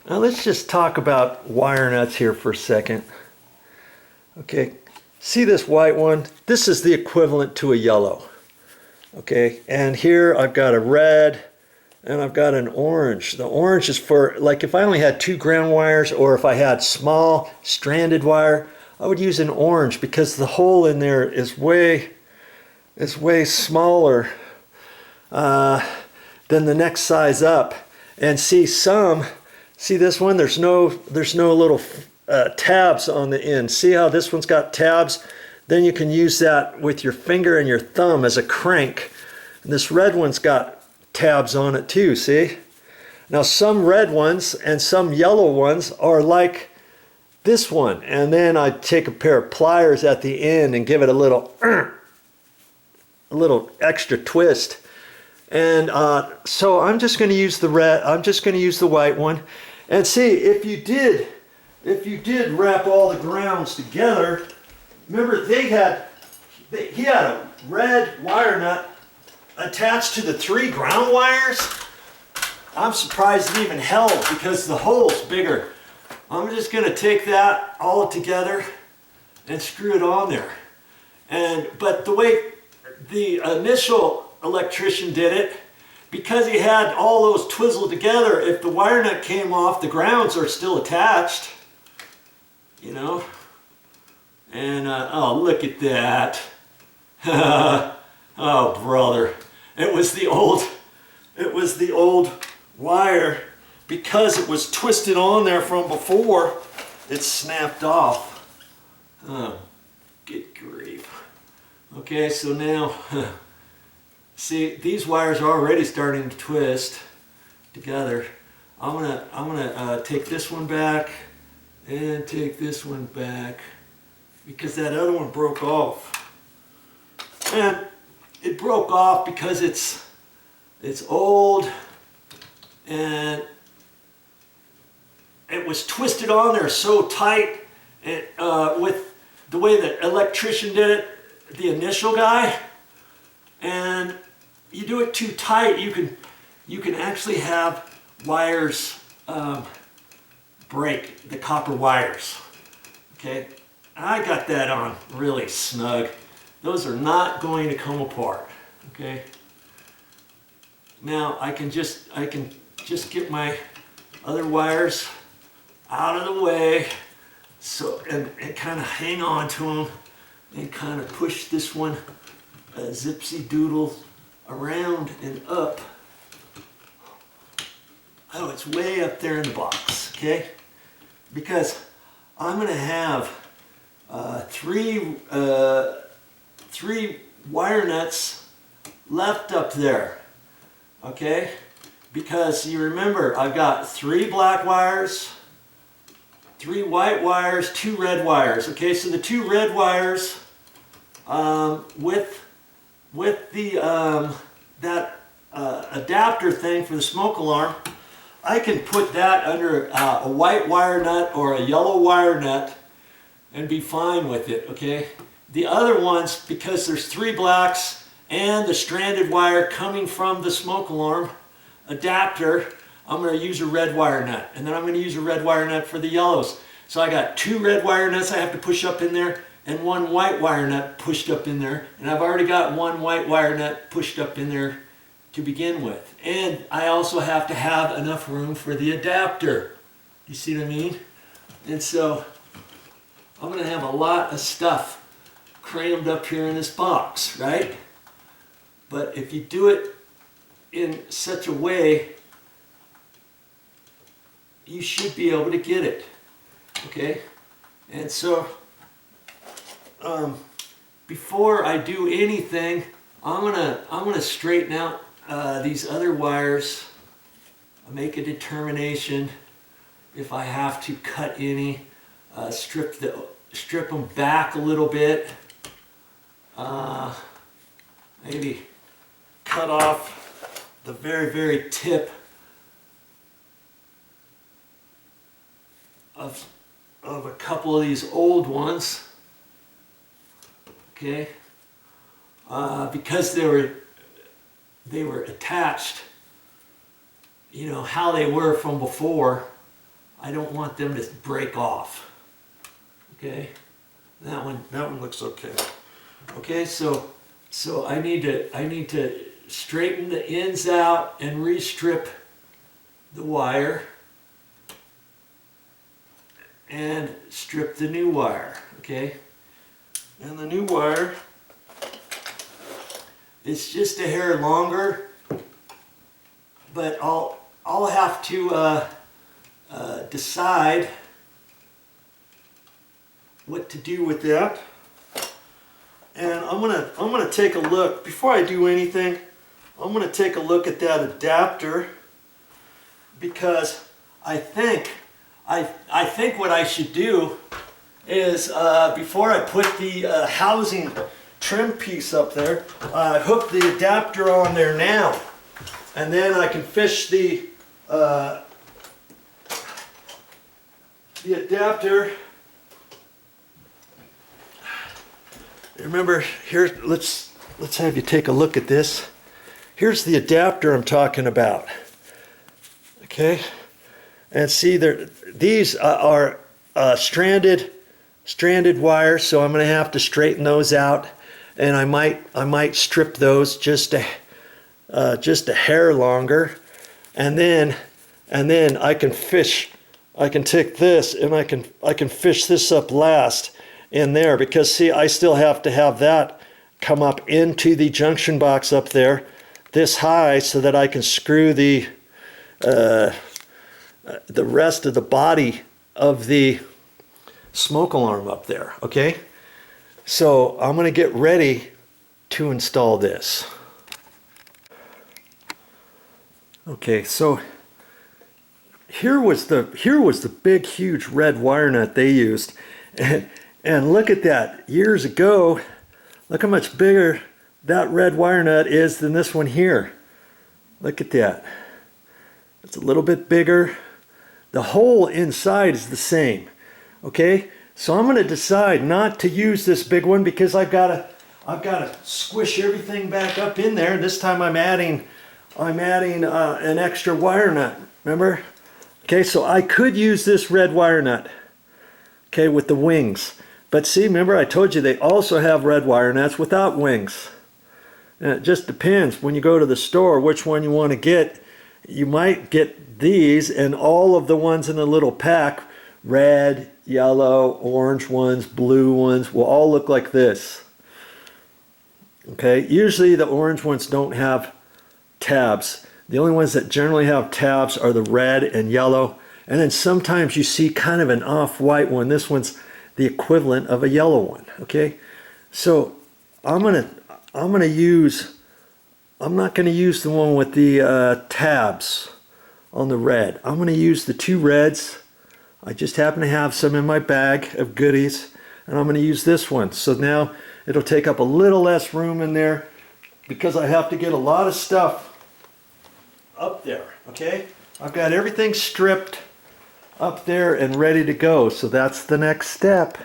Now let's just talk about wire nuts here for a second. Okay, see this white one? This is the equivalent to a yellow. Okay, and here I've got a red and I've got an orange. The orange is for, like, if I only had 2 ground wires, or if I had small stranded wire, I would use an orange because the hole in there is way smaller than the next size up. And see this one, there's no little tabs on the end. See how this one's got tabs? Then you can use that with your finger and your thumb as a crank. And this red one's got tabs on it too, see? Now some red ones and some yellow ones are like this one. And then I take a pair of pliers at the end and give it a little extra twist. And so I'm just going to use the red, I'm just going to use the white one. And see, if you did wrap all the grounds together, remember he had a red wire nut attached to the 3 ground wires. I'm surprised it even held because the hole's bigger. I'm just going to take that all together and screw it on there. But the way the initial electrician did it, because he had all those twizzled together, if the wire nut came off, the grounds are still attached, you know. And oh, look at that. Oh brother, it was the old wire. Because it was twisted on there from before, it snapped off. Oh, good grief. Okay, so now see, these wires are already starting to twist together. I'm gonna take this one back and take this one back because that other one broke off. And it broke off because it's old and it was twisted on there so tight. With the way the electrician did it, the initial guy, and you do it too tight, you can actually have wires break, the copper wires. Okay, I got that on really snug. Those are not going to come apart. Okay. Now I can just get my other wires out of the way, so and kind of hang on to them and kind of push this one zipsy doodle around and up. Oh, it's way up there in the box, okay? Because I'm going to have three wire nuts left up there, okay? Because you remember, I've got 3 black wires, 3 white wires, 2 red wires. Okay, so the 2 red wires with the that adapter thing for the smoke alarm, I can put that under a white wire nut or a yellow wire nut and be fine with it. Okay, the other ones, because there's 3 blacks and the stranded wire coming from the smoke alarm adapter, I'm going to use a red wire nut, and then I'm going to use a red wire nut for the yellows. So I got 2 red wire nuts I have to push up in there and 1 white wire nut pushed up in there, and I've already got 1 white wire nut pushed up in there to begin with. And I also have to have enough room for the adapter. You see what I mean? And so I'm going to have a lot of stuff crammed up here in this box, right? But if you do it in such a way, you should be able to get it. Okay, and so before I do anything, I'm gonna straighten out these other wires. Make a determination if I have to cut any, strip them back a little bit, maybe cut off the very tip of a couple of these old ones, okay, because they were attached, you know, how they were from before. I don't want them to break off. Okay, that one looks okay. Okay, so I need to straighten the ends out and restrip the wire and strip the new wire. Okay, and the new wire, it's just a hair longer, but I'll have to decide what to do with that. And I'm gonna take a look before I do anything. I'm gonna take a look at that adapter, because I think what I should do is before I put the housing trim piece up there, hook the adapter on there now, and then I can fish the adapter. Remember, here, let's have you take a look at this. Here's the adapter I'm talking about. Okay, and see there, these are stranded wires, so I'm going to have to straighten those out, and I might strip those just a hair longer, and then I can fish. I can take this and I can fish this up last in there, because see, I still have to have that come up into the junction box up there this high, so that I can screw the rest of the body of the smoke alarm up there. Okay, so I'm going to get ready to install this. Okay, so here was the big huge red wire nut they used, and look at that. Years ago, look how much bigger that red wire nut is than this one here. Look at that. It's a little bit bigger. The hole inside is the same. Okay, so I'm going to decide not to use this big one, because I've got to squish everything back up in there. This time I'm adding an extra wire nut. Remember? Okay, so I could use this red wire nut. Okay, with the wings. But see, remember I told you they also have red wire nuts without wings. And it just depends when you go to the store which one you want to get. You might get these, and all of the ones in the little pack, red, yellow, orange ones, blue ones, will all look like this. Okay, usually the orange ones don't have tabs. The only ones that generally have tabs are the red and yellow, and then sometimes you see kind of an off-white one. This one's the equivalent of a yellow one. Okay, so I'm not going to use the one with the tabs on the red. I'm going to use the two reds. I just happen to have some in my bag of goodies, and I'm going to use this one. So now it'll take up a little less room in there, because I have to get a lot of stuff up there. Okay, I've got everything stripped up there and ready to go, so that's the next step.